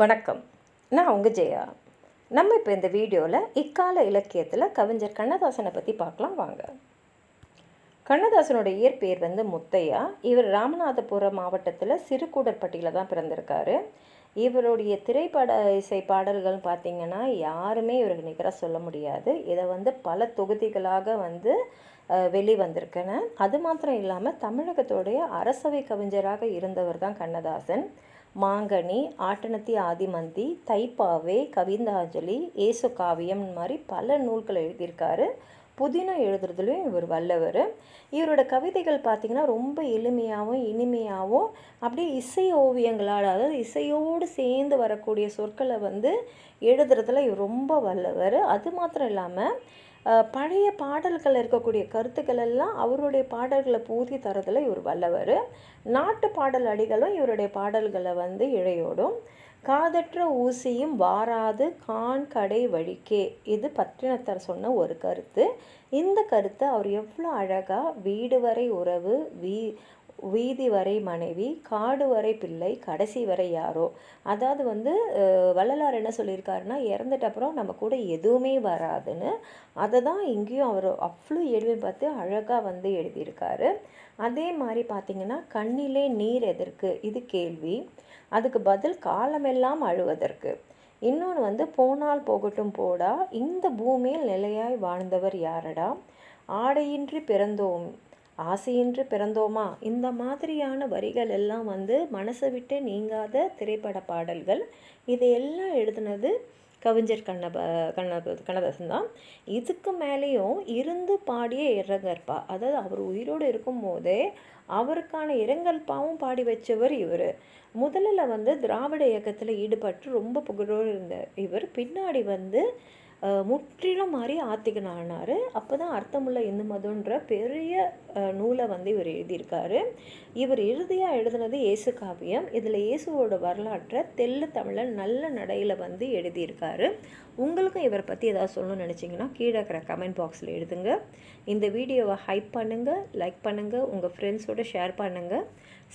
வணக்கம். நான் உங்கள் ஜெயா. நம்ம இப்போ இந்த வீடியோவில் இக்கால இலக்கியத்தில் கவிஞர் கண்ணதாசனை பற்றி பார்க்கலாம் வாங்க. கண்ணதாசனோட இயற்பெயர் முத்தையா. இவர் ராமநாதபுரம் மாவட்டத்தில் சிறுகூடற்பட்டியில் தான் பிறந்திருக்காரு. இவருடைய திரைப்பட இசை பாடல்கள் பார்த்திங்கன்னா யாருமே இவருக்கு நிகராக சொல்ல முடியாது. இதை பல தொகுதிகளாக வெளிவந்திருக்கன. அது மாத்திரம் இல்லாமல் தமிழகத்தோடைய அரசவை கவிஞராக இருந்தவர் தான் கண்ணதாசன். மாங்கனி, ஆட்டனத்தி ஆதிமந்தி, தைப்பாவே, கவிந்தாஞ்சலி, ஏசு காவியம் மாதிரி பல நூல்கள் எழுதியிருக்காரு. புதினம் எழுதுறதுலையும் இவர் வல்லவர். இவரோட கவிதைகள் பார்த்திங்கன்னா ரொம்ப எளிமையாகவும் இனிமையாகவும் அப்படியே இசை ஓவியங்களால், அதாவது இசையோடு சேர்ந்து வரக்கூடிய சொற்களை எழுதுறதுல இவர் ரொம்ப வல்லவர். அது மாத்திரம் இல்லாமல் பழைய பாடல்கள் இருக்கக்கூடிய கருத்துக்கள் எல்லாம் அவருடைய பாடல்களை பூர்த்தி தரதில் இவர் வல்லவர். நாட்டு பாடல் அடிகளும் இவருடைய பாடல்களை இழையோடும். காதற்ற ஊசியும் வாராது கான் கடை வழிக்கே, இது பட்டினத்தார் சொன்ன ஒரு கருத்து. இந்த கருத்தை அவர் எவ்வளோ அழகாக வீடு வரை உறவு, வீதி வரை மனைவி, காடு வரை பிள்ளை, கடைசி வரை யாரோ, அதாவது வள்ளலார் என்ன சொல்லியிருக்காருன்னா, இறந்துட்ட அப்புறம் நம்ம கூட எதுவுமே வராதுன்னு. அதை தான் இங்கேயும் அவர் அவ்வளோ எளிமை பார்த்து அழகாக எழுதியிருக்காரு. அதே மாதிரி பார்த்திங்கன்னா, கண்ணிலே நீர் எதற்கு, இது கேள்வி, அதுக்கு பதில் காலமெல்லாம் அழுவதற்கு. இன்னொன்று போனால் போகட்டும் போடா, இந்த பூமியில் நிலையாய் வாழ்ந்தவர் யாரடா, ஆடையின்றி பிறந்தோம் ஆசையின்றி பிறந்தோமா, இந்த மாதிரியான வரிகள் எல்லாம் மனசை விட்டு நீங்காத திரைப்பட பாடல்கள். இதையெல்லாம் எழுதுனது கவிஞர் கண்ணதாசன் தான். இதுக்கு மேலேயும் இருந்து பாடிய இரங்கற்பா, அதாவது அவர் உயிரோடு இருக்கும் போதே அவருக்கான இரங்கல்பாவும் பாடி வச்சவர் இவர். முதலில் திராவிட இயக்கத்தில் ஈடுபட்டு ரொம்ப புகழோடு இருந்த இவர் பின்னாடி முற்றிலும் மாறி ஆத்திகன் ஆனார். அப்போ தான் அர்த்தமுள்ள இந்து மதம்ன்ற பெரிய நூலை இவர் எழுதியிருக்காரு. இவர் இறுதியாக எழுதுனது இயேசு காவியம். இதில் இயேசுவோட வரலாற்றை தெள்ளு தமிழில் நல்ல நடையில் எழுதியிருக்காரு. உங்களுக்கும் இவரை பற்றி ஏதாவது சொல்லணும்னு நினச்சிங்கன்னா கீழே இருக்கிற கமெண்ட் பாக்ஸில் எழுதுங்க. இந்த வீடியோவை ஹைப் பண்ணுங்கள், லைக் பண்ணுங்கள், உங்கள் ஃப்ரெண்ட்ஸோடு ஷேர் பண்ணுங்கள்.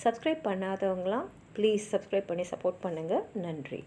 சப்ஸ்கிரைப் பண்ணாதவங்களாம் ப்ளீஸ் சப்ஸ்கிரைப் பண்ணி சப்போர்ட் பண்ணுங்கள். நன்றி.